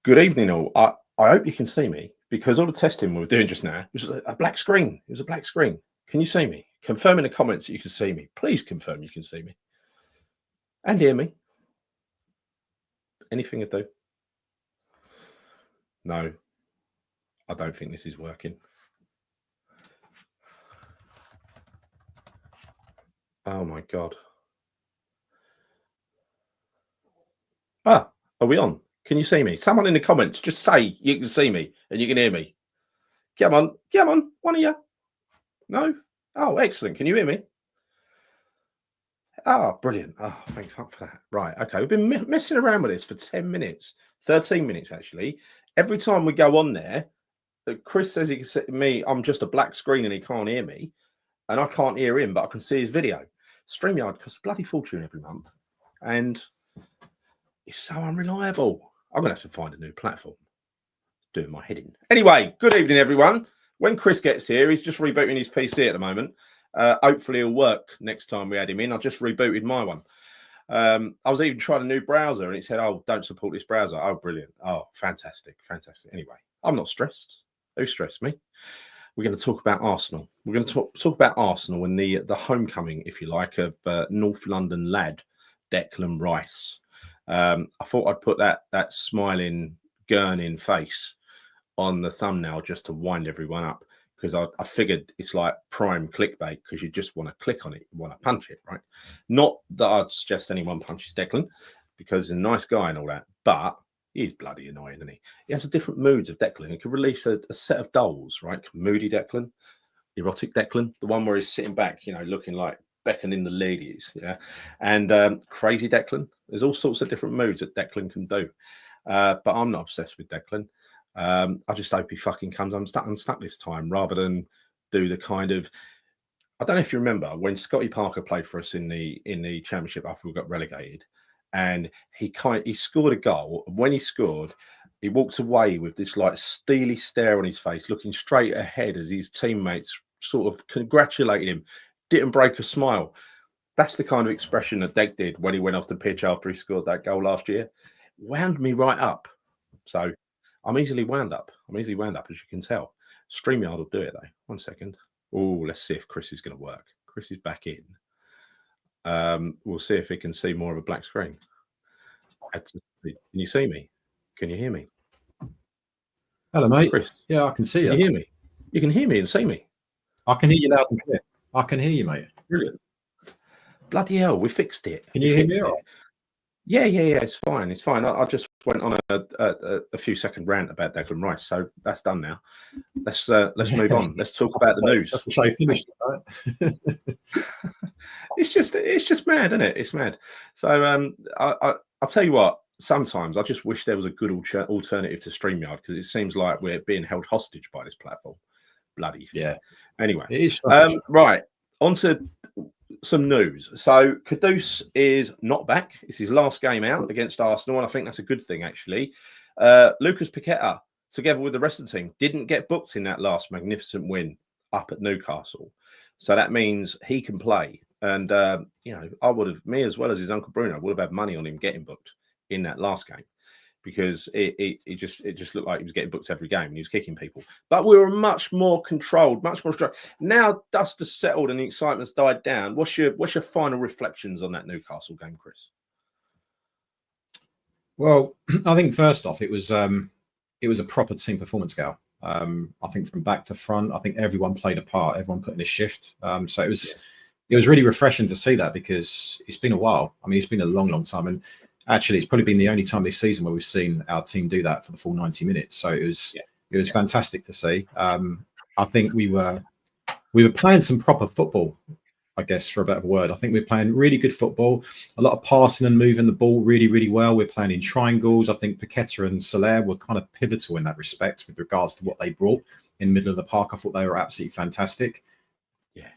Good evening, all. I hope you can see me because all the testing we were doing just now was a black screen. It was a black screen. Can you see me? Confirm in the comments that you can see me. Please confirm you can see me and hear me. Anything I do? No, I don't think this is working. Oh my God. Are we on? Can you see me? Someone in the comments, just say you can see me and you can hear me. Come on, one of you. No? Oh, excellent. Can you hear me? Oh, brilliant. Oh, thank fuck for that. Right, okay. We've been messing around with this for 10 minutes, 13 minutes actually. Every time we go on there, Chris says he can see me. I'm just a black screen and he can't hear me. And I can't hear him, but I can see his video. StreamYard costs a bloody fortune every month. And it's so unreliable. I'm going to have to find a new platform. Doing my head in. Anyway, good evening, everyone. When Chris gets here, he's just rebooting his PC at the moment. Hopefully it'll work next time we add him in. I just rebooted my one. I was even trying a new browser and it said, oh, don't support this browser. Oh, brilliant. Oh, fantastic. Fantastic. Anyway, I'm not stressed. Who stressed me? We're going to talk about Arsenal. We're going to talk about Arsenal and the homecoming, if you like, of North London lad, Declan Rice. I thought I'd put that smiling, gurning face on the thumbnail just to wind everyone up, because I figured it's like prime clickbait, because you just want to click on it, you want to punch it, right? Not that I'd suggest anyone punches Declan, because he's a nice guy and all that, but he's bloody annoying, isn't he? He has a different moods of Declan. He could release a set of dolls, right? Moody Declan, erotic Declan, the one where he's sitting back, you know, looking like beckoning the ladies, yeah, and crazy Declan. There's all sorts of different moods that Declan can do, but I'm not obsessed with Declan. I just hope he fucking comes unstuck this time, rather than do the kind of, I don't know if you remember when Scotty Parker played for us in the championship after we got relegated, and he scored a goal, and when he scored, he walked away with this like steely stare on his face, looking straight ahead as his teammates sort of congratulated him, didn't break a smile. That's the kind of expression that Deg did when he went off the pitch after he scored that goal last year. Wound me right up. So I'm easily wound up. As you can tell. StreamYard will do it though. 1 second. Oh, let's see if Chris is going to work. Chris is back in. We'll see if he can see more of a black screen. Can you see me? Can you hear me? Hello, mate. Chris. Yeah, I can see you. Can you hear me? You can hear me and see me. I can hear you loud and clear. I can hear you, mate. Brilliant. Bloody hell, we fixed it. Can you hear me? Yeah. It's fine. It's fine. I just went on a few second rant about Declan Rice, so that's done now. Let's move on. Let's talk about the news. That's the show finished, right? It's just mad, isn't it? It's mad. So I'll tell you what. Sometimes I just wish there was a good alternative to StreamYard, because it seems like we're being held hostage by this platform. Bloody thing. Yeah. Anyway, it is right. On to some news. So Kudus is not back. It's his last game out against Arsenal, and I think that's a good thing, actually. Lucas Paqueta, together with the rest of the team, didn't get booked in that last magnificent win up at Newcastle. So that means he can play. And, I would have, me as well as his uncle Bruno, would have had money on him getting booked in that last game, because it just looked like he was getting booked every game and he was kicking people. But we were much more controlled, much more structured. Now dust has settled and the excitement's died down. What's your final reflections on that Newcastle game, Chris? Well, I think first off, it was a proper team performance, Gal. I think from back to front, I think everyone played a part. Everyone put in a shift. So it was really refreshing to see that, because it's been a while. I mean, it's been a long, long time, and actually, it's probably been the only time this season where we've seen our team do that for the full 90 minutes. So it was fantastic to see. I think we were playing some proper football, I guess, for a better word. I think we're playing really good football, a lot of passing and moving the ball really, really well. We're playing in triangles. I think Paqueta and Soler were kind of pivotal in that respect with regards to what they brought in the middle of the park. I thought they were absolutely fantastic. Yeah.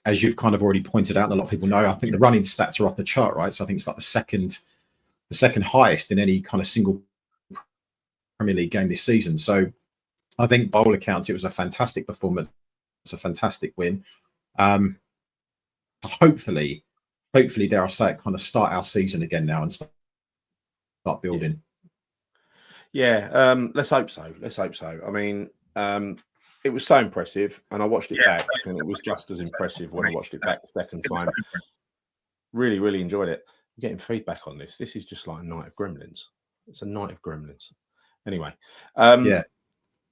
As you've kind of already pointed out, and a lot of people know, I think the running stats are off the chart, right? So I think it's like the second highest in any kind of single Premier League game this season. So I think by all accounts, it was a fantastic performance. It's a fantastic win. Hopefully, dare I say it, kind of start our season again now and start building. Yeah, let's hope so. Let's hope so. I mean, it was so impressive, and I watched it back, and it was just as impressive when I watched it back the second time. Really, really enjoyed it. I'm getting feedback on this. This is just like a night of gremlins. It's a night of gremlins. Anyway, yeah.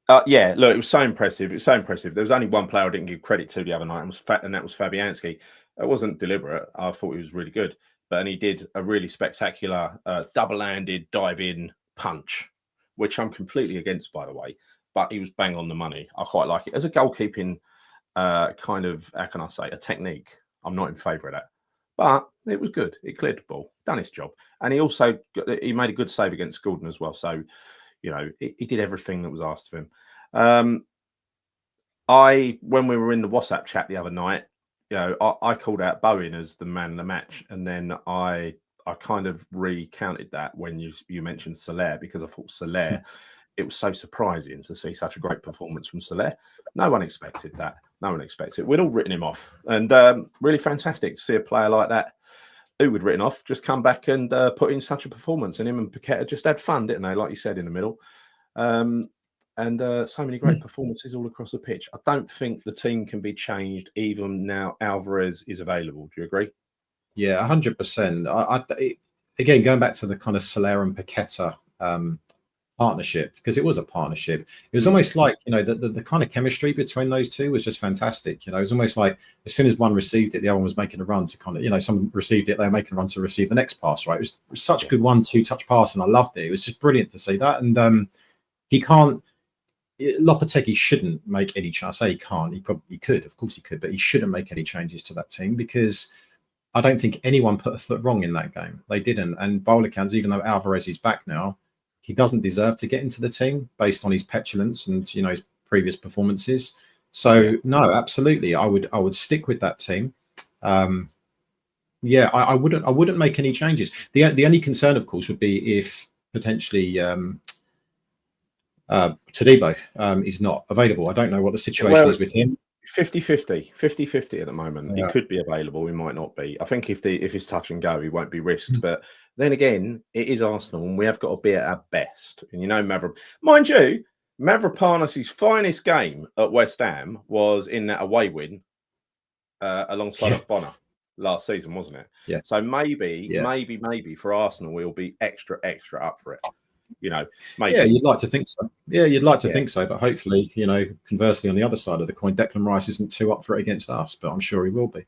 Look, it was so impressive. It was so impressive. There was only one player I didn't give credit to the other night, and that was Fabianski. It wasn't deliberate. I thought he was really good, and he did a really spectacular double-handed dive-in punch, which I'm completely against, by the way. But he was bang on the money. I quite like it as a goalkeeping kind of, how can I say, a technique. I'm not in favour of that, but it was good. It cleared the ball, done his job, and he made a good save against Gordon as well. So, you know, he did everything that was asked of him. When we were in the WhatsApp chat the other night, you know, I called out Bowen as the man of the match, and then I kind of recounted that when you mentioned Soler, because I thought Soler, it was so surprising to see such a great performance from Soler. No one expected that. No one expected it. We'd all written him off, and really fantastic to see a player like that who we'd written off just come back and put in such a performance. And him and Paqueta just had fun, didn't they? Like you said in the middle. And so many great performances all across the pitch. I don't think the team can be changed even now Alvarez is available. Do you agree? Yeah, 100%. Again, going back to the kind of Soler and Paqueta partnership, because it was a partnership. It was almost like, you know, the kind of chemistry between those two was just fantastic. You know, it was almost like as soon as one received it, the other one was making a run to kind of, you know, someone received it, they were making a run to receive the next pass, right? It was such a good 1-2 touch pass, and I loved it. It was just brilliant to see that. And Lopetegui shouldn't make any change. I say he can't. He probably could. Of course he could, but he shouldn't make any changes to that team, because I don't think anyone put a foot wrong in that game. They didn't. And by all accounts, even though Alvarez is back now, he doesn't deserve to get into the team based on his petulance and, you know, his previous performances. So no, absolutely, I would stick with that team. I wouldn't make any changes. The only concern, of course, would be if potentially Todibo is not available. I don't know what the situation is with him. 50-50 at the moment. He could be available, he might not be. I think if it's touch and go, he won't be risked. But then again, it is Arsenal, and we have got to be at our best. And you know, mind you, Mavropanos' finest game at West Ham was in that away win alongside Bonner last season, wasn't it? Yeah. So maybe for Arsenal, we'll be extra up for it. You know, maybe. Yeah, you'd like to think so. Yeah, you'd like to think so, but hopefully, you know, conversely, on the other side of the coin, Declan Rice isn't too up for it against us, but I'm sure he will be.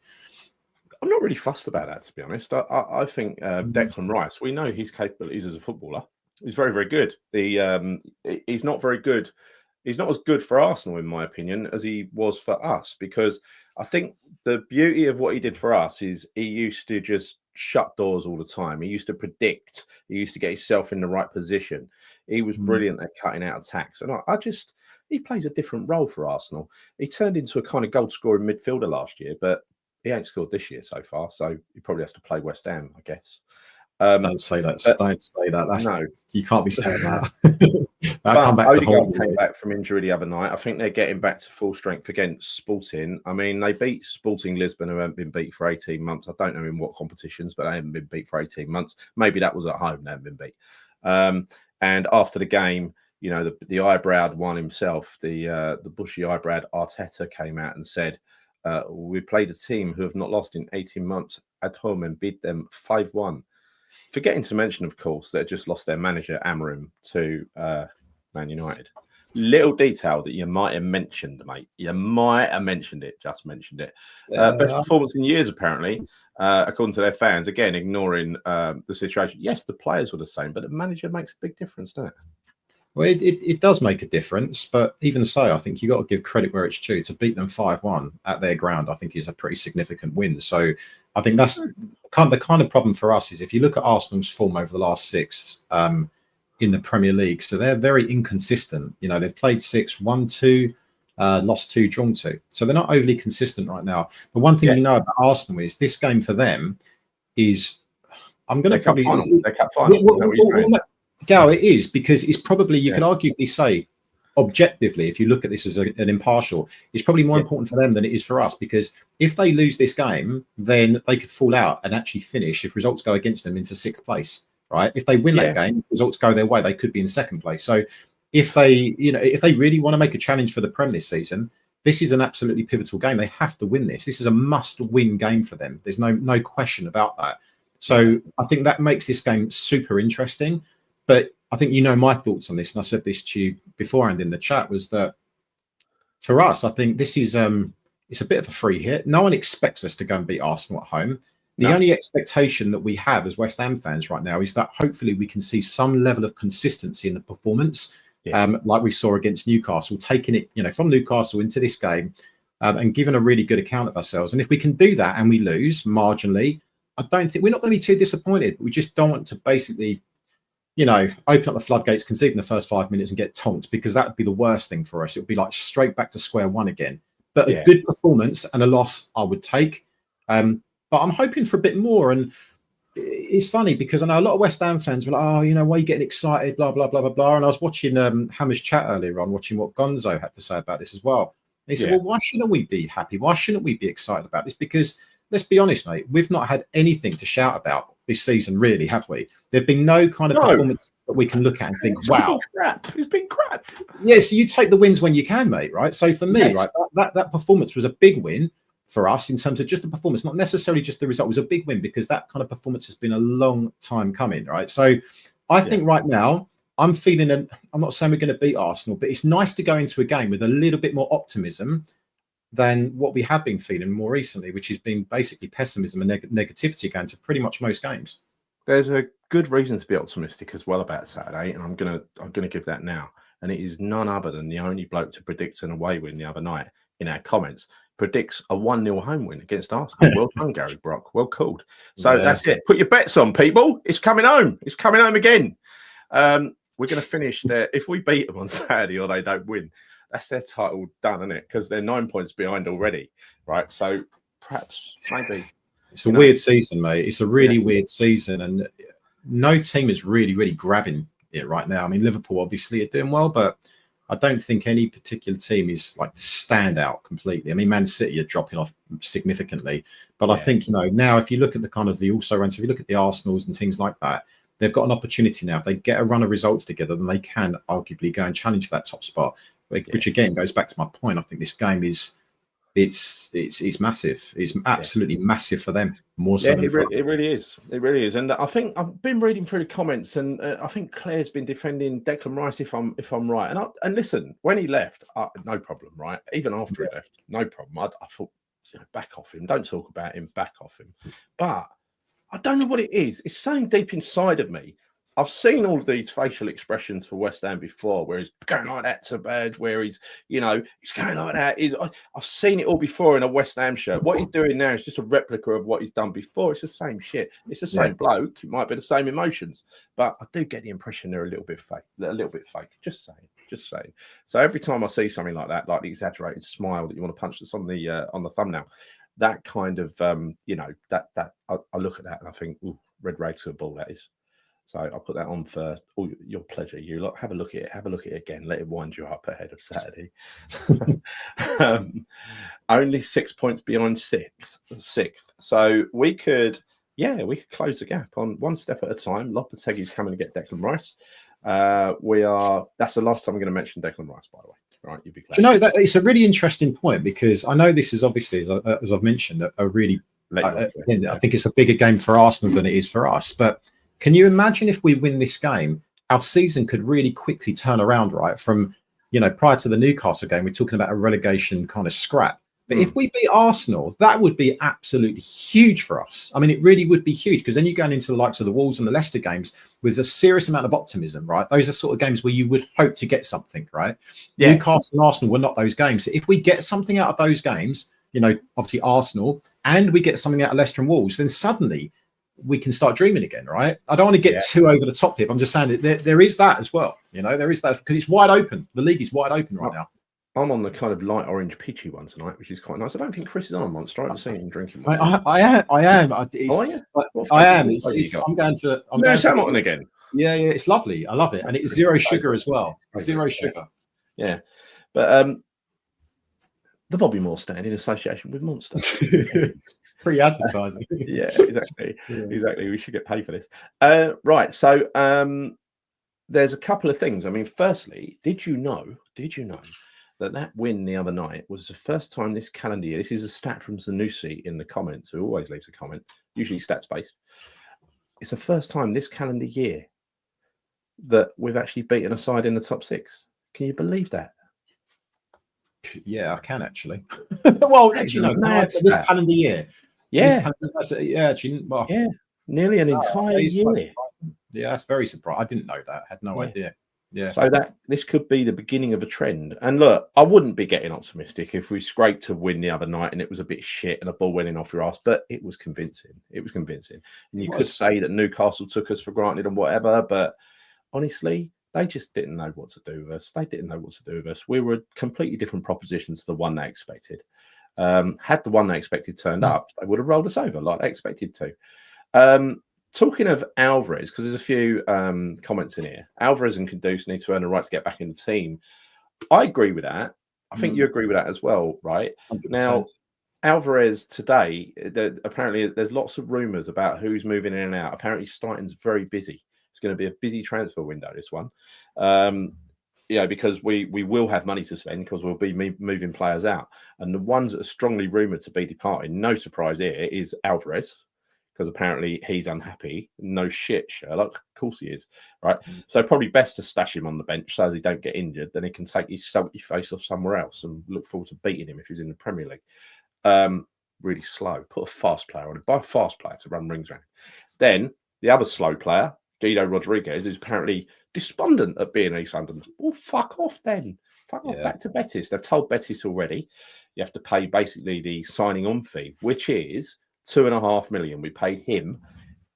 I'm not really fussed about that, to be honest. I think Declan Rice, we know his capabilities as a footballer. He's very, very good. He's not very good. He's not as good for Arsenal, in my opinion, as he was for us, because I think the beauty of what he did for us is he used to just shut doors all the time. He used to predict. He used to get himself in the right position. He was brilliant at cutting out attacks. And he plays a different role for Arsenal. He turned into a kind of goal-scoring midfielder last year, but he ain't scored this year so far. So he probably has to play West Ham, I guess. Don't say that. Don't say that. You can't be saying that. Odegaard came back from injury the other night. I think they're getting back to full strength against Sporting. I mean, they beat Sporting Lisbon, who haven't been beat for 18 months. I don't know in what competitions, but they haven't been beat for 18 months. Maybe that was at home. They haven't been beat. And after the game, you know, the eyebrowed one himself, the bushy eyebrowed Arteta came out and said, we played a team who have not lost in 18 months at home and beat them 5-1. Forgetting to mention, of course, they just lost their manager, Amorim, to Man United. Little detail that you might have mentioned, mate. You might have mentioned it, just mentioned it. Best performance in years, apparently, according to their fans. Again, ignoring the situation. Yes, the players were the same, but the manager makes a big difference, doesn't it? Well, it does make a difference, but even so, I think you've got to give credit where it's due. To beat them 5-1 at their ground, I think is a pretty significant win. So I think that's the kind of problem for us is if you look at Arsenal's form over the last 6 in the Premier League, so they're very inconsistent. You know, they've played 6, won 2, lost 2, drawn 2. So they're not overly consistent right now. But one thing you know about Arsenal is this game for them is, I'm going to probably... They're cup final. Gal, it is, because it's probably, you could arguably say, objectively, if you look at this as an impartial, it's probably more important for them than it is for us, because if they lose this game, then they could fall out and actually finish, if results go against them, into 6th place. right? If they win that game, if results go their way, they could be in second place. So if they really want to make a challenge for the Prem this season, this is an absolutely pivotal game. They have to win this. This is a must-win game for them. There's no question about that. So I think that makes this game super interesting. But I think my thoughts on this, and I said this to you beforehand in the chat, was that for us, I think this is it's a bit of a free hit. No one expects us to go and beat Arsenal at home. The only expectation that we have as West Ham fans right now is that hopefully we can see some level of consistency in the performance, like we saw against Newcastle, taking it from Newcastle into this game and giving a really good account of ourselves. And if we can do that and we lose marginally, I don't think we're not going to be too disappointed. We just don't want to basically, open up the floodgates, concede in the first 5 minutes and get tonked, because that would be the worst thing for us. It would be like straight back to square one again. But a good performance and a loss I would take. But I'm hoping for a bit more. And it's funny because I know a lot of West Ham fans were like, why are you getting excited, blah, blah, blah, blah, blah. And I was watching Hammer's chat earlier on, watching what Gonzo had to say about this as well. And he said, well, why shouldn't we be happy? Why shouldn't we be excited about this? Because let's be honest, mate, we've not had anything to shout about this season, really, have we? There've been no kind of performance that we can look at and think, wow. It's been crap. Yeah, so you take the wins when you can, mate, right? So for me, right, that performance was a big win for us in terms of just the performance, not necessarily just the result. It was a big win because that kind of performance has been a long time coming, right? So I think right now I'm feeling, I'm not saying we're going to beat Arsenal, but it's nice to go into a game with a little bit more optimism than what we have been feeling more recently, which has been basically pessimism and negativity going to pretty much most games. There's a good reason to be optimistic as well about Saturday, and I'm gonna give that now. And it is none other than the only bloke to predict an away win the other night in our comments predicts a 1-0 home win against Arsenal. Well done, Gary Brock. Well called. So that's it. Put your bets on, people. It's coming home. It's coming home again. We're going to finish there. If we beat them on Saturday or they don't win, that's their title done, isn't it? Because they're 9 points behind already, right? So perhaps, maybe. It's a weird season, mate. It's a really weird season, and no team is really, really grabbing it right now. I mean, Liverpool obviously are doing well, but I don't think any particular team is like stand out completely. I mean, Man City are dropping off significantly, but I think, now if you look at the kind of the also runs, if you look at the Arsenals and teams like that, they've got an opportunity now. If they get a run of results together, then they can arguably go and challenge for that top spot, which again goes back to my point. I think this game is, it's massive. It's absolutely massive for them. More so than it really is. It really is. And I think I've been reading through the comments, and I think Claire's been defending Declan Rice, if I'm right. And listen, when he left, no problem, right? Even after he left, no problem. I thought, back off him. Don't talk about him. Back off him. But I don't know what it is. It's something deep inside of me. I've seen all of these facial expressions for West Ham before, where he's going like that to bed, where he's going like that. I've seen it all before in a West Ham shirt. What he's doing now is just a replica of what he's done before. It's the same shit. It's the same bloke. It might be the same emotions, but I do get the impression they're a little bit fake. Just saying. So every time I see something like that, like the exaggerated smile that you want to punch that's on the thumbnail, that kind of I look at that and I think, ooh, red rag to a ball, that is. So I'll put that on for your pleasure. You lot, have a look at it. Have a look at it again. Let it wind you up ahead of Saturday. Only 6 points behind sixth. So we could close the gap on one step at a time. Lopetegui's coming to get Declan Rice. That's the last time I'm going to mention Declan Rice, by the way. Right, you'd be glad. That it's a really interesting point, because I know this is obviously, as I've mentioned, a really. I think it's a bigger game for Arsenal than it is for us, but. Can you imagine if we win this game, our season could really quickly turn around, right? From, prior to the Newcastle game, we're talking about a relegation kind of scrap. But if we beat Arsenal, that would be absolutely huge for us. I mean, it really would be huge, because then you're going into the likes of the Wolves and the Leicester games with a serious amount of optimism, right? Those are sort of games where you would hope to get something, right? Yeah. Newcastle and Arsenal were not those games. So if we get something out of those games, obviously Arsenal, and we get something out of Leicester and Wolves, then suddenly we can start dreaming again, right? I don't want to get too over the top here. I'm just saying that there is that as well. There is that, because it's wide open. The league is wide open right now. I'm on the kind of light orange peachy one tonight, which is quite nice. I don't think Chris is on Monster. I haven't seen him drinking one. I am. I am. I am. I'm going for. Lewis Hamilton again. Yeah. It's lovely. I love it, and it's zero sugar as well. Zero sugar. Yeah, but The Bobby Moore stand in association with Monster. Free advertising. Yeah, exactly. Yeah. Exactly. We should get paid for this. Right. So there's a couple of things. I mean, firstly, did you know that win the other night was the first time this calendar year? This is a stat from Zanussi in the comments, who always leaves a comment, usually stats based. It's the first time this calendar year that we've actually beaten a side in the top 6. Can you believe that? Yeah, I can actually. Well, That actually, is a no. mad This stat. calendar year. Yeah, Yeah, actually, well, yeah, nearly an entire it's quite year. surprising. Yeah, that's very surprising. I didn't know that. Had no Yeah. idea. Yeah. So that this could be the beginning of a trend. And look, I wouldn't be getting optimistic if we scraped to win the other night and it was a bit shit and a ball went in off your ass, but it was convincing. It was convincing. And you could say that Newcastle took us for granted and whatever, but honestly, they just didn't know what to do with us. They didn't know what to do with us. We were a completely different proposition to the one they expected. Had the one they expected turned up, they would have rolled us over like they expected to. Talking of Alvarez, because there's a few comments in here. Alvarez and Kudus need to earn a right to get back in the team. I agree with that. I think you agree with that as well, right? 100%. Now, Alvarez today, apparently there's lots of rumours about who's moving in and out. Apparently Steiten's very busy. It's going to be a busy transfer window, this one. Because we will have money to spend because we'll be moving players out. And the ones that are strongly rumoured to be departing, no surprise here, is Alvarez, because apparently he's unhappy. No shit, Sherlock. Of course he is, right? So probably best to stash him on the bench so as he don't get injured. Then he can take his salty face off somewhere else and look forward to beating him if he's in the Premier League. Really slow. Put a fast player on it. Buy a fast player to run rings around. Then the other slow player, Guido Rodriguez, who's apparently despondent at being East London. Well, fuck off then. Fuck off back to Betis. They've told Betis already you have to pay basically the signing on fee, which is $2.5 million. We paid him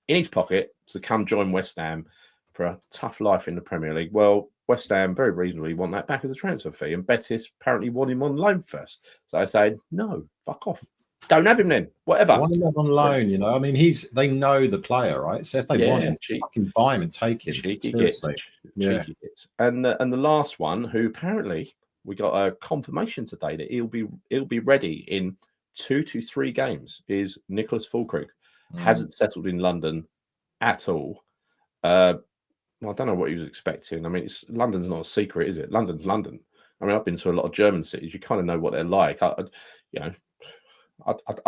in his pocket to come join West Ham for a tough life in the Premier League. Well, West Ham very reasonably want that back as a transfer fee, and Betis apparently want him on loan first. So I say, no, fuck off. Don't have him then. Whatever. Want him on loan, you know. I mean, they know the player, right? So if they want him, fucking buy him and take him. Cheeky Seriously. Cheeky gets. And the last one, who apparently we got a confirmation today that he'll be ready in 2 to 3 games, is Nicholas Fulkrug. Hasn't settled in London at all. I don't know what he was expecting. I mean, London's not a secret, is it? London's London. I mean, I've been to a lot of German cities. You kind of know what they're like. I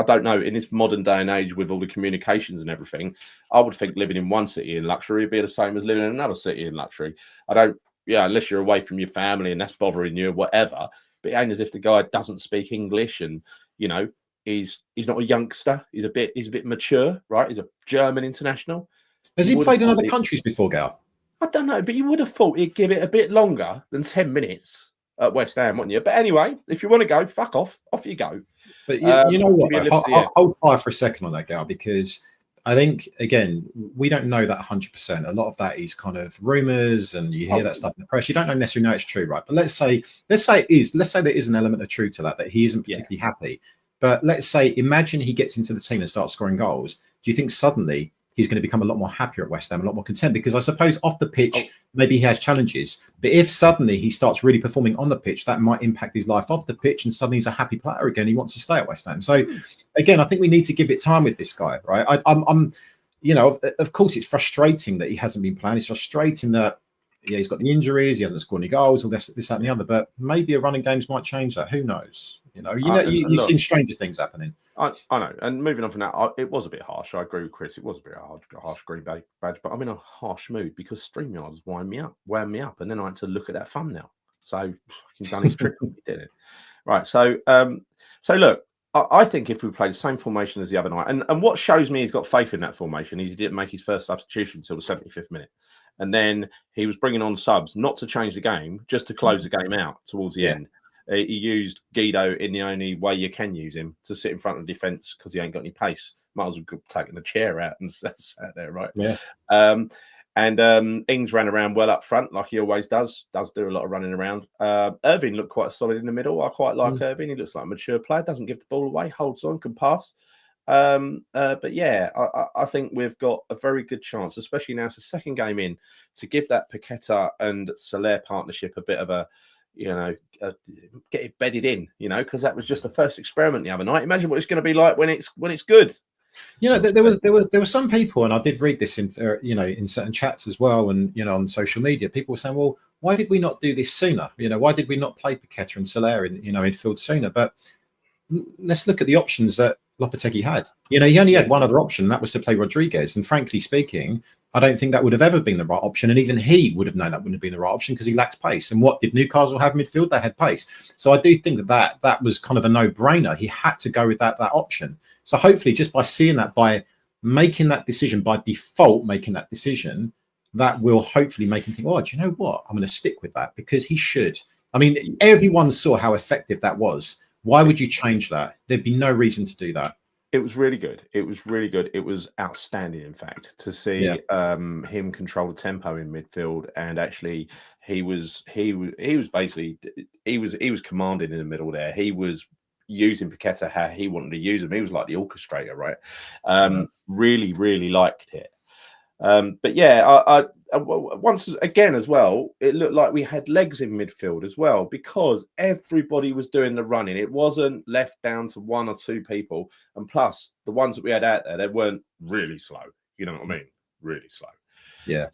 don't know. In this modern day and age, with all the communications and everything, I would think living in one city in luxury would be the same as living in another city in luxury. Unless you're away from your family and that's bothering you, whatever. But it ain't as if the guy doesn't speak English and, you know, he's not a youngster. He's a bit mature, right? He's a German international. Has he played in other countries before, Gal? I don't know, but you would have thought he'd give it a bit longer than 10 minutes at West Ham, wouldn't you? But anyway, if you want to go, fuck off. Off you go. But you know what? Hold fire for a second on that, Gal, because I think, again, we don't know that 100%. A lot of that is kind of rumours, and you hear that stuff in the press. You don't necessarily know it's true, right? But let's say it is. Let's say there is an element of truth to that he isn't particularly happy. But let's say, imagine he gets into the team and starts scoring goals. Do you think suddenly he's going to become a lot more happier at West Ham, a lot more content? Because I suppose off the pitch, maybe he has challenges. But if suddenly he starts really performing on the pitch, that might impact his life off the pitch, and suddenly he's a happy player again. He wants to stay at West Ham. So, again, I think we need to give it time with this guy, right? I'm you know, of course, it's frustrating that he hasn't been playing. It's frustrating that, he's got the injuries, he hasn't scored any goals, all this, that, and the other. But maybe a running games might change that. Who knows? You've seen stranger things happening. I know. And moving on from that, it was a bit harsh. I agree with Chris. It was a bit harsh green badge, but I'm in a harsh mood because StreamYard's wound me up, and then I had to look at that thumbnail. So he's done his trick, didn't it? Right. So look, I think if we play the same formation as the other night, and what shows me he's got faith in that formation is he didn't make his first substitution until the 75th minute. And then he was bringing on subs, not to change the game, just to close the game out towards the end. He used Guido in the only way you can use him, to sit in front of the defence because he ain't got any pace. Might as well have taken the chair out and sat there, right? Yeah. Ings ran around well up front, like he always does do a lot of running around. Irving looked quite solid in the middle. I quite like Irving. He looks like a mature player, doesn't give the ball away, holds on, can pass. But yeah, I think we've got a very good chance, especially now it's the second game in, to give that Paqueta and Soler partnership a bit of a get it bedded in, because that was just the first experiment the other night. Imagine what it's going to be like when it's good. There were some people, and I did read this in in certain chats as well, and on social media, people were saying, well, why did we not do this sooner? Why did we not play Paqueta and Soler in midfield sooner? But let's look at the options that Lopetegui had. He only had one other option, and that was to play Rodriguez. And frankly speaking, I don't think that would have ever been the right option. And even he would have known that wouldn't have been the right option because he lacks pace. And what did Newcastle have midfield? They had pace. So I do think that was kind of a no-brainer. He had to go with that option. So hopefully just by seeing that, by making that decision, by default making that decision, that will hopefully make him think, oh, do you know what? I'm going to stick with that because he should. I mean, everyone saw how effective that was. Why would you change that? There'd be no reason to do that. It was really good. It was outstanding, in fact, to see him control the tempo in midfield. And actually, he was basically commanding in the middle there. He was using Paqueta how he wanted to use him. He was like the orchestrator, right? Really, really liked it. But yeah, I once again as well, it looked like we had legs in midfield as well because everybody was doing the running. It wasn't left down to one or two people. And plus, the ones that we had out there, they weren't really slow. You know what I mean? Really slow. Yeah.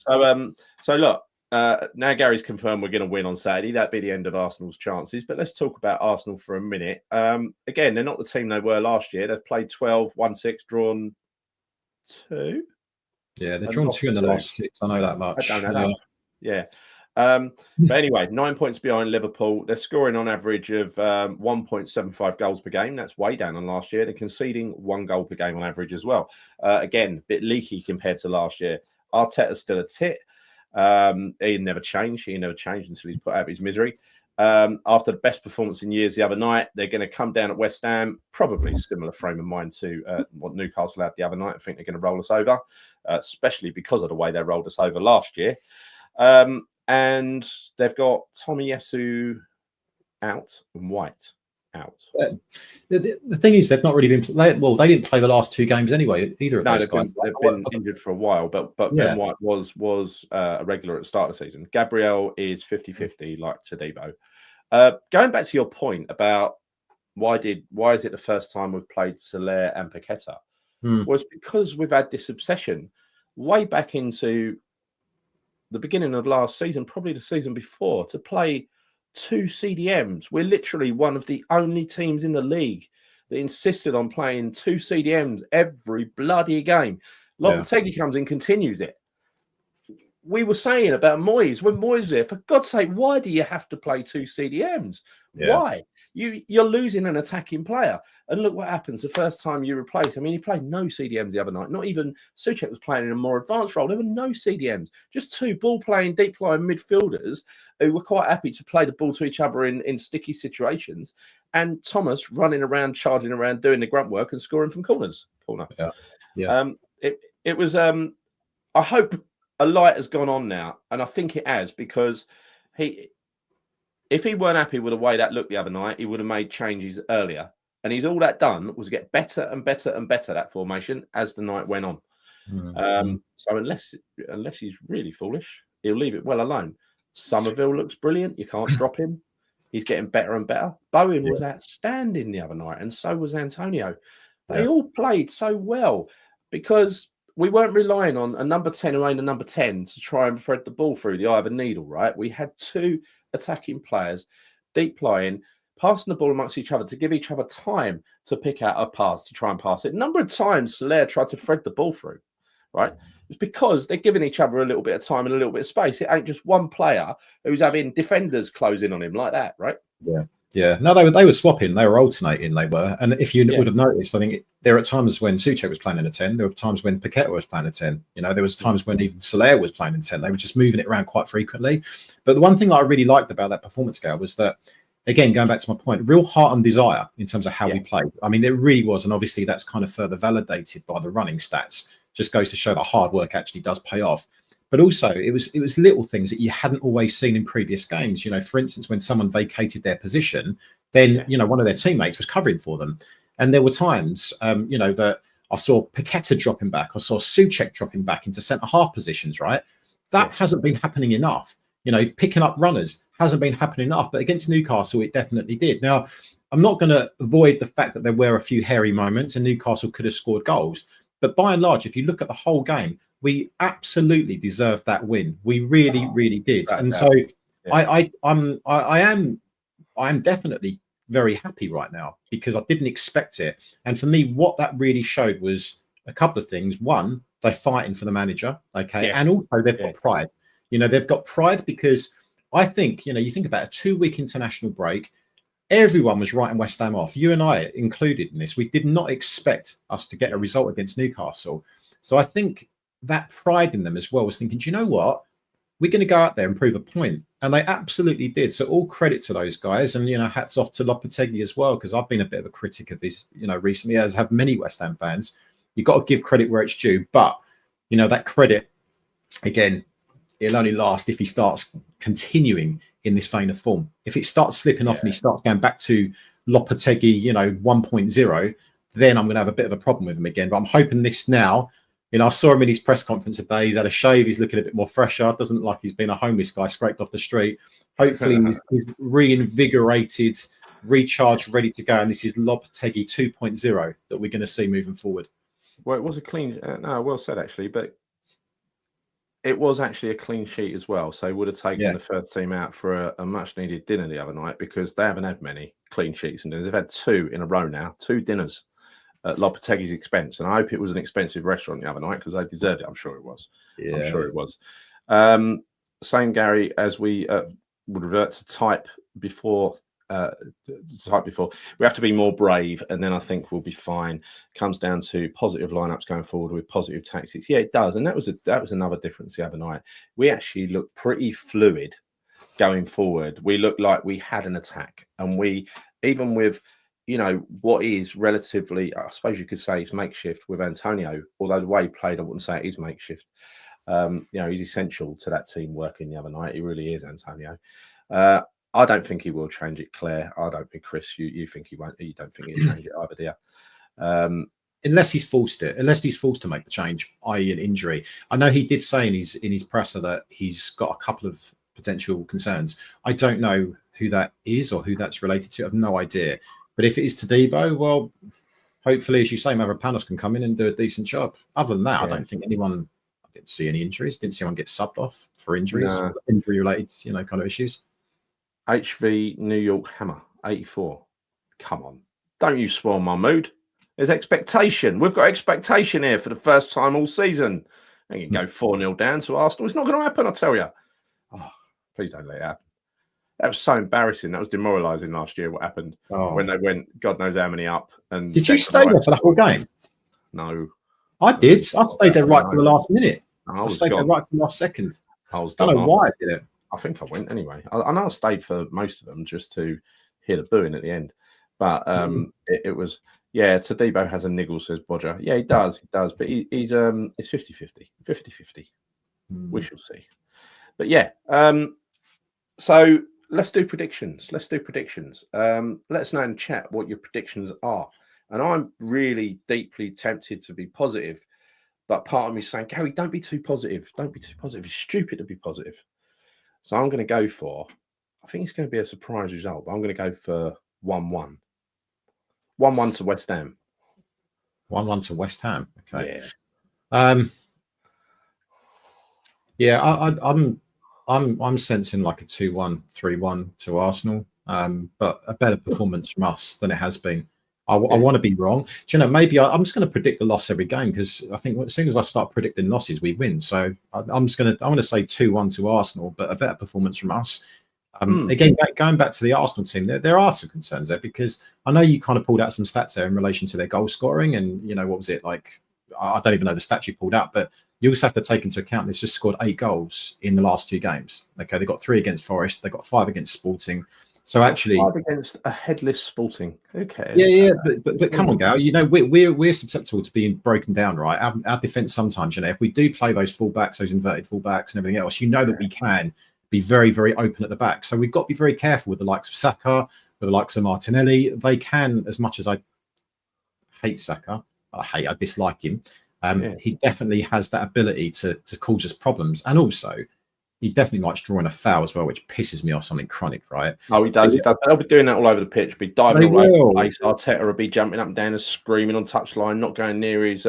So look, now Gary's confirmed we're going to win on Saturday. That'd be the end of Arsenal's chances. But let's talk about Arsenal for a minute. Again, they're not the team they were last year. They've played 12, won 6, drawn 2. Yeah, they're drawn 2 in the last 6. I know that much. I don't know that. Yeah. But anyway, 9 points behind Liverpool. They're scoring on average of 1.75 goals per game. That's way down on last year. They're conceding 1 goal per game on average as well. Again, a bit leaky compared to last year. Arteta's still a tit. He never changed. He never changed until he's put out of his misery. After the best performance in years the other night, they're going to come down at West Ham, probably similar frame of mind to what Newcastle had the other night. I think they're going to roll us over, especially because of the way they rolled us over last year. And they've got Tomiyasu out and White out. The thing is, they've not really been. They didn't play the last 2 games anyway. Either of those guys. They've been injured for a while, but Ben White was a regular at the start of the season. Gabriel is 50-50, like Todibo. Going back to your point about why is it the first time we've played Soler and Paqueta? Was because we've had this obsession way back into the beginning of last season, probably the season before, to play 2 CDMs. We're literally one of the only teams in the league that insisted on playing 2 CDMs every bloody game. Lopetegui comes in, continues it. We were saying about Moyes, when Moyes was there, for God's sake, why do you have to play 2 CDMs? Yeah. Why? You're losing an attacking player. And look what happens the first time you replace. I mean, he played no CDMs the other night. Not even Souček was playing in a more advanced role. There were no CDMs. Just 2 ball-playing, deep-lying midfielders who were quite happy to play the ball to each other in sticky situations. And Thomas running around, charging around, doing the grunt work and scoring from corner. Yeah. It was, I hope a light has gone on now. And I think it has, because if he weren't happy with the way that looked the other night, he would have made changes earlier. And he's all that done was get better and better and better, that formation, as the night went on. So unless he's really foolish, he'll leave it well alone. Somerville looks brilliant. You can't drop him. He's getting better and better. Bowen was outstanding the other night, and so was Antonio. They all played so well because we weren't relying on a number 10 who ain't a number 10 to try and thread the ball through the eye of a needle, right? We had 2 attacking players, deep lying, passing the ball amongst each other to give each other time to pick out a pass, to try and pass it. A number of times Soler tried to thread the ball through, right? It's because they're giving each other a little bit of time and a little bit of space. It ain't just one player who's having defenders closing on him like that, right? Yeah. No, they were swapping. They were alternating. They were. And if you would have noticed, I think there are times when Souček was playing in a 10. There were times when Paqueta was playing a 10. There was times when even Soler was playing in 10. They were just moving it around quite frequently. But the one thing that I really liked about that performance scale was that, again, going back to my point, real heart and desire in terms of how we played. I mean, it really was. And obviously that's kind of further validated by the running stats. Just goes to show that hard work actually does pay off. But also, it was little things that you hadn't always seen in previous games. For instance, when someone vacated their position, then one of their teammates was covering for them. And there were times, that I saw Paqueta dropping back, I saw Souček dropping back into centre half positions. Right, that hasn't been happening enough. picking up runners hasn't been happening enough. But against Newcastle, it definitely did. Now, I'm not going to avoid the fact that there were a few hairy moments and Newcastle could have scored goals. But by and large, if you look at the whole game, we absolutely deserved that win. We really, really did. And so I am definitely very happy right now because I didn't expect it. And for me, what that really showed was a couple of things. One, they're fighting for the manager, okay? And also they've got pride. They've got pride because I think, you think about a 2-week international break, everyone was writing West Ham off, you and I included in this. We did not expect us to get a result against Newcastle. So I think that pride in them as well was thinking, do you know what? We're going to go out there and prove a point. And they absolutely did. So all credit to those guys. And, hats off to Lopetegui as well, because I've been a bit of a critic of this, recently, as have many West Ham fans. You've got to give credit where it's due. But, that credit, again, it'll only last if he starts continuing in this vein of form. If it starts slipping off and he starts going back to Lopetegui, 1.0, then I'm going to have a bit of a problem with him again. But I'm hoping this now. I saw him in his press conference today. He's had a shave. He's looking a bit more fresher. Doesn't look like he's been a homeless guy scraped off the street. Hopefully he's reinvigorated, recharged, ready to go. And this is Lopetegui 2.0 that we're going to see moving forward. Well, it was a clean, well said actually, but it was actually a clean sheet as well. So would have taken the first team out for a much needed dinner the other night because they haven't had many clean sheets and dinners. They've had 2 in a row now, 2 dinners at Lopetegui's expense. And I hope it was an expensive restaurant the other night because they deserved it. I'm sure it was. Yeah. I'm sure it was. Same, Gary, as we would revert to type before. We have to be more brave, and then I think we'll be fine. Comes down to positive lineups going forward with positive tactics. Yeah, it does, and that was another difference the other night. We actually looked pretty fluid going forward. We looked like we had an attack, and we even with what is relatively, I suppose you could say, it's makeshift with Antonio. Although the way he played, I wouldn't say it is makeshift. He's essential to that team working the other night. He really is, Antonio. I don't think he will change it, Claire. I don't think, Chris, you think he won't. You don't think he'll change it either, do you? Unless he's forced to make the change, i.e. an injury. I know he did say in his presser that he's got a couple of potential concerns. I don't know who that is or who that's related to. I have no idea. But if it is Todibo, well, hopefully, as you say, Mavropanos can come in and do a decent job. Other than that, I don't think anyone. I didn't see any injuries. Didn't see anyone get subbed off for injuries, injury-related, kind of issues. HV New York Hammer 84. Come on, don't you spoil my mood. There's expectation. We've got expectation here for the first time all season. And you can go 4-0 down to Arsenal. It's not going to happen, I tell you. Oh, please don't let it happen. That was so embarrassing. That was demoralising last year. What happened when they went God knows how many up? And did you stay there for the whole game? No, I did. I stayed there right to the last minute. I stayed there right to the last second. I was. I don't know why I did it. I think I went anyway. I know I stayed for most of them just to hear the booing at the end. But it was, Todibo has a niggle, says Bodger. Yeah, he does. But he's it's 50-50. 50-50. We shall see. But so let's do predictions. Let us know in the chat what your predictions are. And I'm really deeply tempted to be positive. But part of me is saying, Gary, don't be too positive. Don't be too positive. It's stupid to be positive. So I'm going to go for, I think it's going to be a surprise result, but I'm going to go for 1-1. 1-1 to West Ham. 1-1 to West Ham. Okay. Yeah. I'm sensing like a 2-1, 3-1 to Arsenal, but a better performance from us than it has been. I want to be wrong. Do you know, maybe I'm just going to predict the loss every game because I think as soon as I start predicting losses, we win. So I'm going to say 2-1 to Arsenal, but a better performance from us. Again, going back to the Arsenal team, there are some concerns there because I know you kind of pulled out some stats there in relation to their goal scoring, and what was it like? I don't even know the stats you pulled out, but you also have to take into account they've just scored 8 goals in the last 2 games. Okay, they got 3 against Forest, they got 5 against Sporting. So actually, 5 against a headless Sporting. Who cares? Yeah. But come on, Gal. We're susceptible to being broken down, right? Our defense sometimes, if we do play those fullbacks, those inverted fullbacks, and everything else, that we can be very, very open at the back. So we've got to be very careful with the likes of Saka, with the likes of Martinelli. They can, as much as I hate Saka, I dislike him. He definitely has that ability to cause us problems, and also. he definitely likes drawing a foul as well, which pisses me off. Something chronic, right? Oh, he does. He does. They'll be doing that all over the pitch. Be diving They all over the will. place. Arteta will be jumping up and down and screaming on touchline, not going near his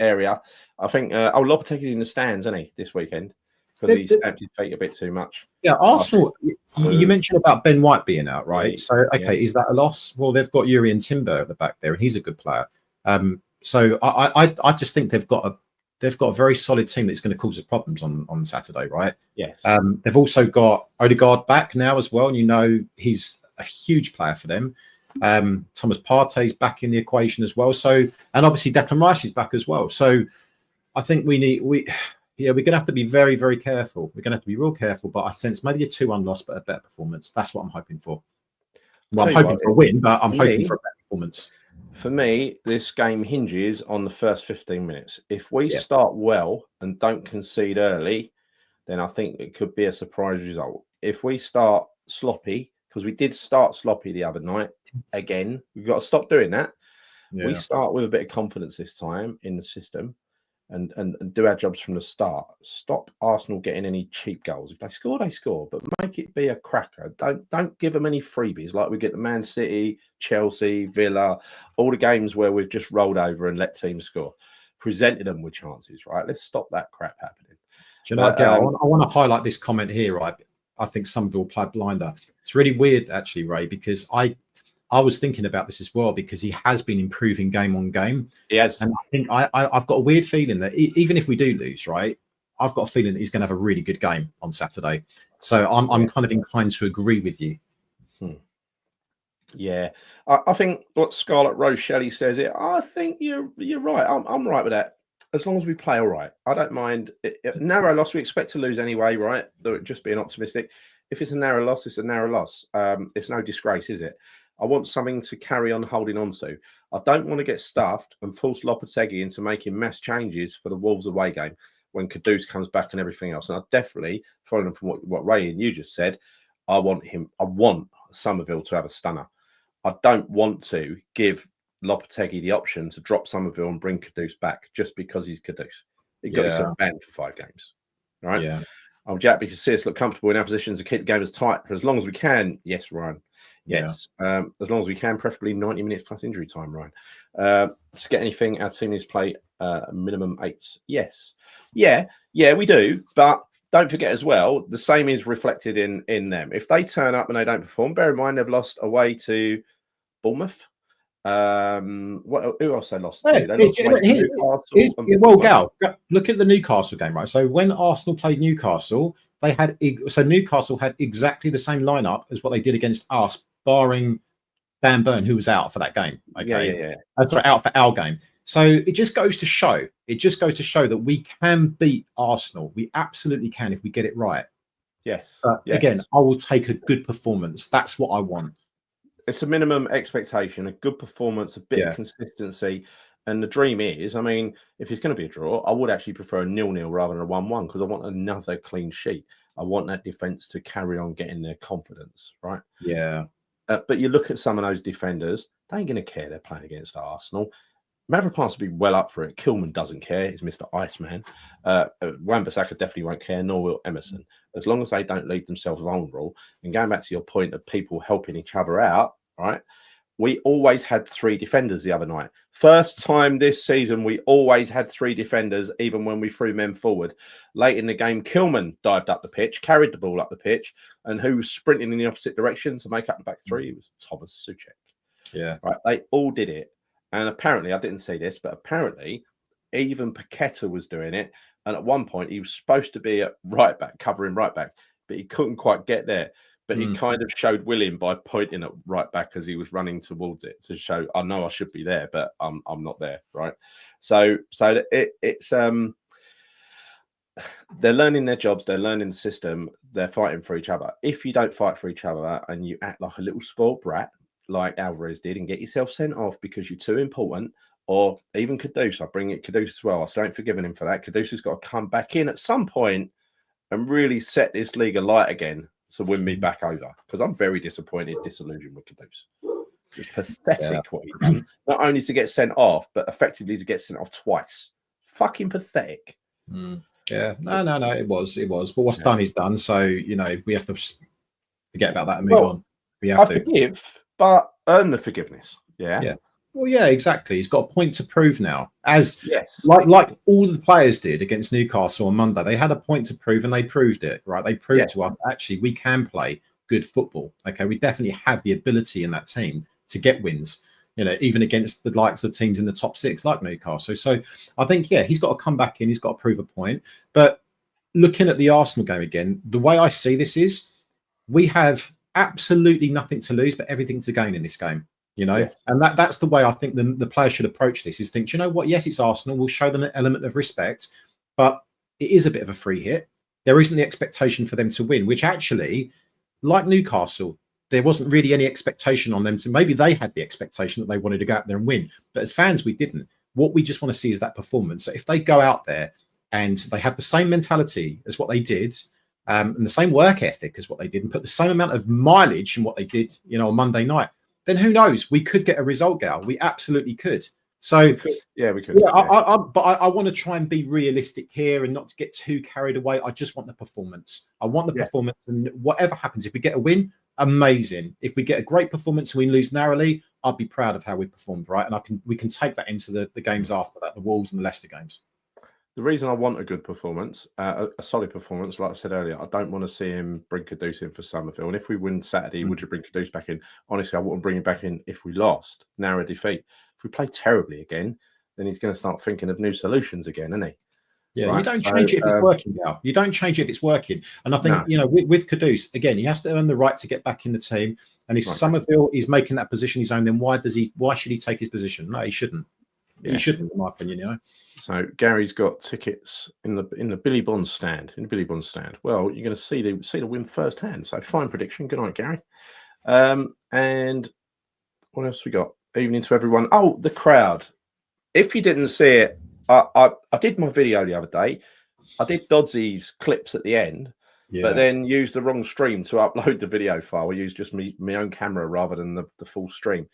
area. I think. Lopetegui's in the stands, isn't he, this weekend? Because he stamped his feet a bit too much. Yeah, Arsenal. You mentioned about Ben White being out, right? Yeah, So, okay, is that a loss? Well, they've got Yuri and Timber at the back there, and he's a good player. So I just think they've got a very solid team that's going to cause us problems on Saturday, right? Yes. They've also got Odegaard back now as well, and you know he's a huge player for them. Thomas Partey's back in the equation as well. So, and obviously Declan Rice is back as well. So, I think we're going to have to be very, very careful. We're going to have to be real careful. But I sense maybe a 2-1 loss, but a better performance. That's what I'm hoping for. Well, I'm hoping for a win, but I'm hoping for a better performance. For me, this game hinges on the first 15 minutes. If we start well and don't concede early, then I think it could be a surprise result. If we start sloppy, because we did start sloppy the other night, again, we've got to stop doing that. Yeah. We start with a bit of confidence this time in the system and do our jobs from the start. Stop Arsenal getting any cheap goals. If they score, they score, but make it be a cracker. Don't give them any freebies like we get the Man City, Chelsea, Villa, all the games where we've just rolled over and let teams score. Presented them with chances, right? Let's stop that crap happening. Do you know, I want to highlight this comment here, right? I think Somerville played blinder. It's really weird, actually, Ray, because I was thinking about this as well because he has been improving game on game. Yes. And I think I've got a weird feeling that even if we do lose, right, I've got a feeling that he's going to have a really good game on Saturday. So I'm kind of inclined to agree with you. Yeah. I think what Scarlett Rose Shelley says it, I think you're right. I'm right with that. As long as we play all right. I don't mind. Narrow loss, we expect to lose anyway, right? Just being optimistic. If it's a narrow loss, it's a narrow loss. It's no disgrace, is it? I want something to carry on holding on to. I don't want to get stuffed and force Lopetegui into making mass changes for the Wolves away game when Kudus comes back and everything else. And I definitely, following from what Ray and you just said, I want Somerville to have a stunner. I don't want to give Lopetegui the option to drop Somerville and bring Kudus back just because he's Kudus. He got himself banned for 5 games. All right? Yeah. I'm happy to see us look comfortable in our positions to keep the game as tight for as long as we can. Yes, Ryan. Yes. Yeah. As long as we can, preferably 90 minutes plus injury time, Ryan. To get anything, our team needs to play minimum 8s. Yes. Yeah, we do. But don't forget as well, the same is reflected in them. If they turn up and they don't perform, bear in mind they've lost away to Bournemouth. Who else they lost to? They lost to Newcastle. Gal, look at the Newcastle game, right? So when Arsenal played Newcastle, Newcastle had exactly the same lineup as what they did against us, barring Dan Burn, who was out for that game. Okay, sorry, out for our game. So it just goes to show. It just goes to show that we can beat Arsenal. We absolutely can if we get it right. Yes. Again, I will take a good performance. That's what I want. It's a minimum expectation, a good performance, a bit of consistency. And the dream is, I mean, if it's going to be a draw, I would actually prefer a 0-0 rather than a 1-1 because I want another clean sheet. I want that defence to carry on getting their confidence, right? Yeah. But you look at some of those defenders, they ain't going to care they're playing against Arsenal. Mavropanos will be well up for it. Kilman doesn't care. He's Mr. Iceman. Wan-Bissaka definitely won't care, nor will Emerson. As long as they don't leave themselves vulnerable. And going back to your point of people helping each other out, right? We always had 3 defenders the other night. First time this season, we always had 3 defenders, even when we threw men forward. Late in the game, Kilman dived up the pitch, carried the ball up the pitch, and who was sprinting in the opposite direction to make up the back 3 was Thomas Souček. Yeah. Right. They all did it. And apparently, I didn't see this, but apparently, even Paqueta was doing it. And at one point, he was supposed to be at right back, covering right back, but he couldn't quite get there. But he kind of showed willing by pointing at right back as he was running towards it to show, I know I should be there, but I'm not there, right? So it's they're learning their jobs, they're learning the system, they're fighting for each other. If you don't fight for each other and you act like a little spoiled brat, like Alvarez did, and get yourself sent off because you're too important, or even Kudus, I bring it Kudus as well. I still ain't forgiven him for that. Kudus has got to come back in at some point and really set this league alight again to win me back over, because I'm very disappointed, disillusioned with Kudus. It's pathetic what he done. Not only to get sent off, but effectively to get sent off twice. Fucking pathetic. Yeah. No. It was. But what's Yeah. done is done. So we have to forget about that and move Well, on. We have I to. forgive, but earn the forgiveness. Yeah. Yeah. Well, yeah, exactly. He's got a point to prove now. As Yes. like all the players did against Newcastle on Monday, they had a point to prove and they proved it, right? They proved Yes. to us actually we can play good football. Okay, we definitely have the ability in that team to get wins. Even against the likes of teams in the top six like Newcastle. So I think he's got to come back in. He's got to prove a point. But looking at the Arsenal game again, the way I see this is we have absolutely nothing to lose, but everything to gain in this game. Yes. And that's the way I think the players should approach this. Is think, you know what? Yes, it's Arsenal. We'll show them an element of respect, but it is a bit of a free hit. There isn't the expectation for them to win, which actually, like Newcastle, there wasn't really any expectation on them to. Maybe they had the expectation that they wanted to go out there and win, but as fans, we didn't. What we just want to see is that performance. So if they go out there and they have the same mentality as what they did, and the same work ethic as what they did, and put the same amount of mileage in what they did, on Monday night, then who knows? We could get a result, Gal. We absolutely could. So, we could. Yeah, we could. Yeah, I want to try and be realistic here and not to get too carried away. I just want the performance. I want the performance, and whatever happens, if we get a win, amazing. If we get a great performance and we lose narrowly, I'd be proud of how we performed, right? And we can take that into the games after that, the Wolves and the Leicester games. The reason I want a good performance, a solid performance, like I said earlier, I don't want to see him bring Kudus in for Summerville. And if we win Saturday, would you bring Kudus back in? Honestly, I wouldn't bring him back in if we lost, narrow defeat. If we play terribly again, then he's going to start thinking of new solutions again, isn't he? Yeah, right? You don't change it if it's working now. You don't change it if it's working. And I think, with Kudus, again, he has to earn the right to get back in the team. And if Summerville is making that position his own, then why should he take his position? No, he shouldn't. Yeah. He shouldn't, in my opinion, So Gary's got tickets in the Billy Bonds stand. Well, you're going to see the win firsthand. So fine prediction. Good night, Gary. And what else we got? Evening to everyone. Oh, the crowd. If you didn't see it, I did my video the other day. I did Dodsy's clips at the end, but then used the wrong stream to upload the video file. I used just my own camera rather than the full stream.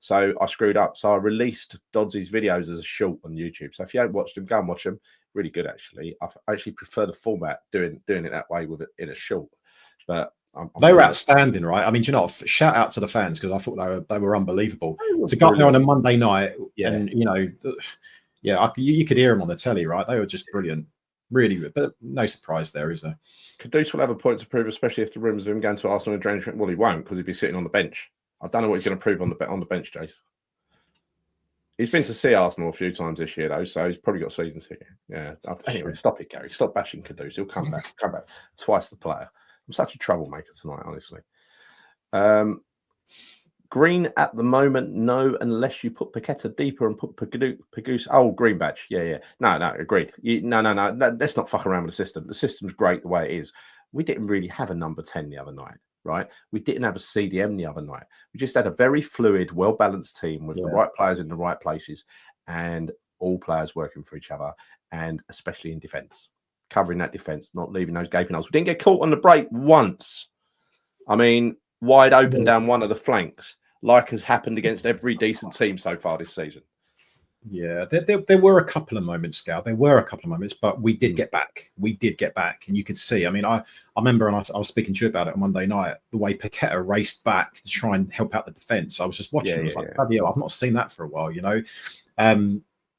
So I screwed up. So I released Dodsy's videos as a short on YouTube. So if you haven't watched them, go and watch them. Really good, actually. I actually prefer the format doing it that way with it in a short. But they were outstanding, right? I mean, shout out to the fans because I thought they were unbelievable. To go up there on a Monday night, and you could hear them on the telly, right? They were just brilliant, really. But no surprise there, is there? Kudus will have a point to prove, especially if the rumours of him going to Arsenal and training. Well, he won't because he'd be sitting on the bench. I don't know what he's going to prove on the bench, Jace. He's been to see Arsenal a few times this year, though, so he's probably got season ticket. Yeah. Anyway, stop it, Gary. Stop bashing Kudus. He'll come back. Twice the player. I'm such a troublemaker tonight, honestly. Green at the moment, no, unless you put Paqueta deeper and put Pagoose. Oh, green badge. Yeah. No, agreed. No. Let's not fuck around with the system. The system's great the way it is. We didn't really have a number 10 the other night. Right, we didn't have a CDM the other night. We just had a very fluid, well-balanced team with the right players in the right places, and all players working for each other, and especially in defence, covering that defence, not leaving those gaping holes. We didn't get caught on the break once. I mean, wide open down one of the flanks, like has happened against every decent team so far this season. Yeah, there were a couple of moments, Scout. There were a couple of moments, but we did get back. And you could see. I mean, I remember, and I was speaking to you about it on Monday night, the way Paqueta raced back to try and help out the defence. I was just watching. I was like, bloody hell, I've not seen that for a while, He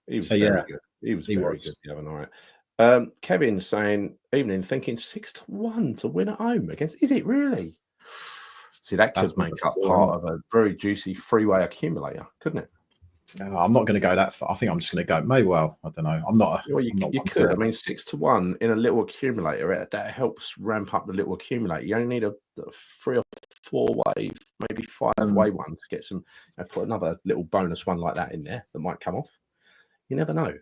was very good. He was very good the other night. Kevin saying, evening, thinking 6-1 to win at home against. Is it really? See, that could make up part of a very juicy freeway accumulator, couldn't it? No, I'm not going to go that far. I think I'm just going to go. Maybe I don't know. I'm not. You could. I mean, 6-1 in a little accumulator that helps ramp up the little accumulator. You only need a 3 or 4 way, maybe 5-way one to get some. Put another little bonus one like that in there that might come off. You never know.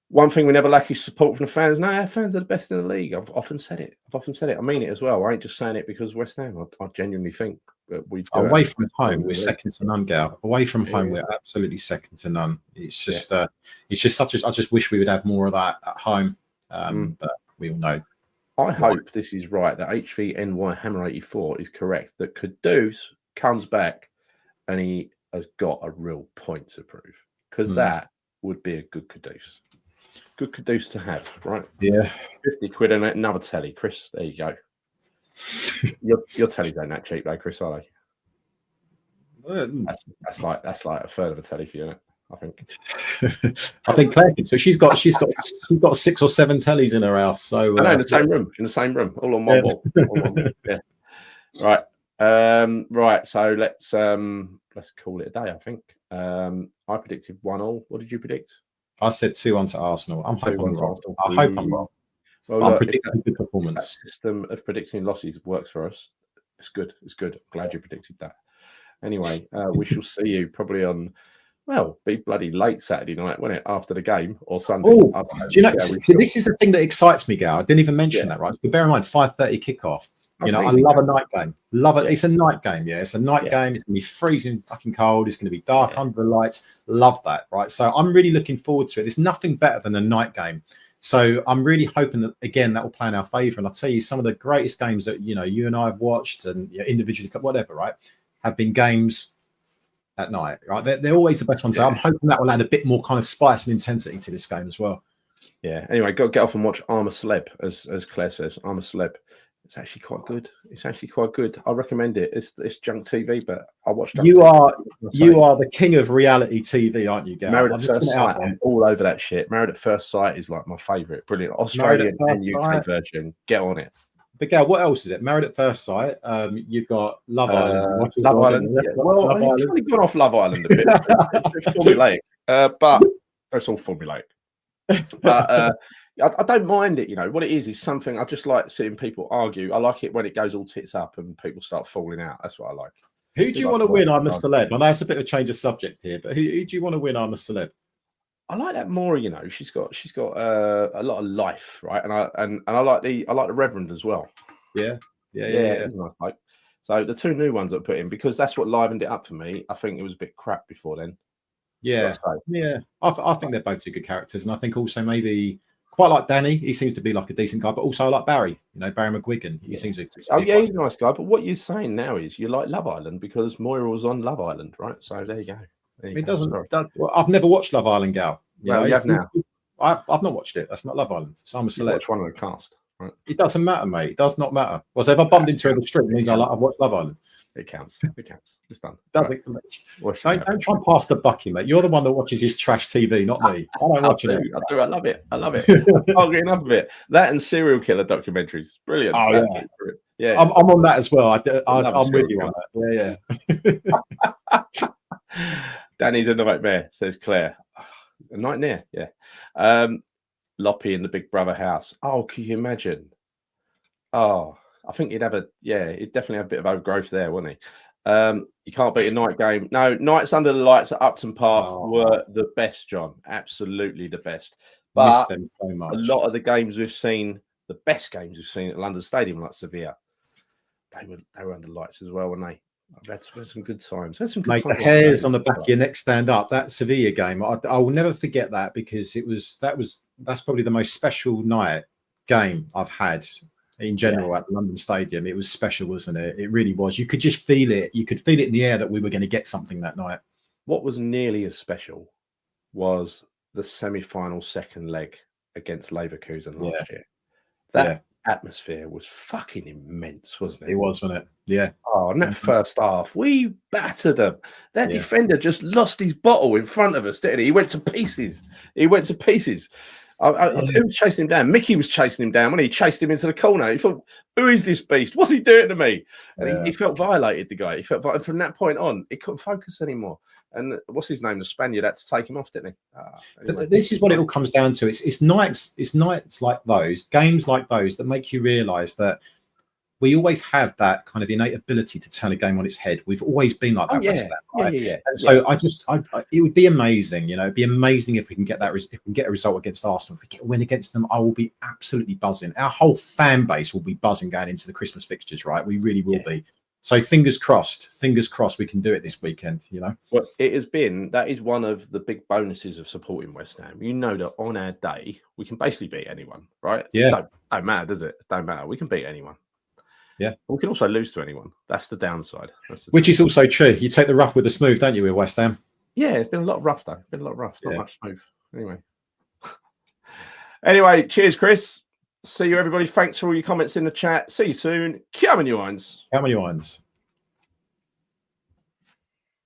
One thing we never lack is support from the fans. No, our fans are the best in the league. I've often said it. I mean it as well. I ain't just saying it because West Ham. I genuinely think that we away from home, we're second to none, Gal. Away from home, we're absolutely second to none. It's just, it's just such a. I just wish we would have more of that at home. But we all know. I hope this is right. That HVNY Hammer 84 is correct. That Kudus comes back and he has got a real point to prove because that would be a good Kudus. Good caduce to have, right? Yeah. 50 quid and another telly, Chris. There you go. your tellies ain't that cheap though, Chris, are they? That's like a third of a telly for you, isn't it? I think. I think Claire can. So she's got 6 or 7 tellies in her house. So I know, in the same room, all on one wall. Yeah. Right. Right. So let's call it a day. I think. I predicted 1-1. What did you predict? I said 2-1 to Arsenal. I hope I'm wrong. Well, I'm predicting good performance. That system of predicting losses works for us. It's good. It's good. I'm glad you predicted that. Anyway, we shall see you probably on. Well, be bloody late Saturday night, won't it? After the game or Sunday. Oh, do you know? See, this is the thing that excites me, Gal. I didn't even mention that, right? But bear in mind, 5:30 kickoff. You know, I love a night game. Love it. Yeah. It's a night game. Yeah, it's a night game. It's going to be freezing fucking cold. It's going to be dark under the lights. Love that, right? So I'm really looking forward to it. There's nothing better than a night game. So I'm really hoping that, again, that will play in our favour. And I'll tell you, some of the greatest games that, you know, you and I have watched and individually, whatever, right, have been games at night, right? They're always the best ones. So I'm hoping that will add a bit more kind of spice and intensity to this game as well. Yeah. Anyway, go get off and watch I'm a Celeb, as Claire says. I'm a Celeb. It's actually quite good. It's actually quite good. I recommend it. It's junk TV, but I watched. You are the king of reality TV, aren't you, Gav? Married at First Sight. I'm all over that shit. Married at First Sight is like my favourite. Brilliant. Australian and UK version. Get on it. But Gav, what else is it? Married at First Sight. You've got Love Island. Love Island. Yeah. Well, I've kind of gone off Love Island a bit. It's formulaic, but it's all formulaic. But I don't mind it. You know what it is something I just like seeing people argue. I like it when it goes all tits up and people start falling out. That's what I like. Who do you want to win? I'm a Celeb. I know it's a bit of a change of subject here, but who do you want to win? I'm a Celeb. I like that more. You know, she's got a lot of life, right? And I like the Reverend as well. Yeah. Like, so the 2 new ones I put in because that's what livened it up for me. I think it was a bit crap before then. Yeah. I think they're both 2 good characters, and I think also maybe. Quite like Danny, he seems to be like a decent guy, but also I like Barry. You know, Barry McGuigan. He seems to. He's a nice guy. But what you're saying now is you like Love Island because Moira was on Love Island, right? So there you go. It doesn't. Well, I've never watched Love Island, Gal. You have now. I've not watched it. That's not Love Island. So I'm a Celeb. Watch one of the cast. Right? It doesn't matter, mate. It does not matter. Well, so if I bumped into her in the street, it means I've watched Love Island. It counts. It counts. It's done. Does it? Don't try and pass the bucky, mate. You're the one that watches his trash TV, not me. I don't watch it. I do. I love it. I love it. I'm getting enough of it. That and serial killer documentaries. Brilliant. Oh, yeah. I'm on that as well. I'm with you on that. Yeah. Danny's a nightmare, says Claire. A nightmare, yeah. Loppy in the Big Brother house. Oh, can you imagine? Oh, I think he'd definitely have a bit of overgrowth there, wouldn't he? You can't beat a night game. No, nights under the lights at Upton Park were the best, John. Absolutely the best. But miss them so much. A lot of the games we've seen, the best games we've seen at London Stadium, like Sevilla, they were under lights as well, weren't they? I've had some good times. Mate, the hairs on the back of your neck stand up. That Sevilla game, I will never forget that because that's probably the most special night game I've had in general at the London Stadium. It was special, wasn't it? It really was. You could just feel it. You could feel it in the air that we were going to get something that night. What was nearly as special was the semi-final second leg against Leverkusen last year. That atmosphere was fucking immense, wasn't it? It was, wasn't it? Yeah. Oh, in that first half, we battered them. That defender just lost his bottle in front of us, didn't he? He went to pieces. Who was chasing him down? Mickey was chasing him down when he chased him into the corner. He thought, who is this beast? What's he doing to me? And he felt violated, the guy. He felt violated. From that point on, he couldn't focus anymore. And what's his name? The Spaniard had to take him off, didn't he? Anyway. But this is what it all comes down to. It's nights like those, games like those that make you realise that we always have that kind of innate ability to turn a game on its head. We've always been like that. And so it would be amazing, it'd be amazing if we can get that. If we can get a result against Arsenal, if we get a win against them, I will be absolutely buzzing. Our whole fan base will be buzzing going into the Christmas fixtures, right? We really will be. So fingers crossed, we can do it this weekend, Well, that is one of the big bonuses of supporting West Ham. You know that on our day, we can basically beat anyone, right? Yeah. Don't matter, does it? Don't matter. We can beat anyone. Yeah. We can also lose to anyone. That's the downside. Which is also true. You take the rough with the smooth, don't you, with West Ham? Yeah, it's been a lot of rough, though. Not much smooth. Anyway. Anyway, cheers, Chris. See you, everybody. Thanks for all your comments in the chat. See you soon. Come on, you irons. How many wines?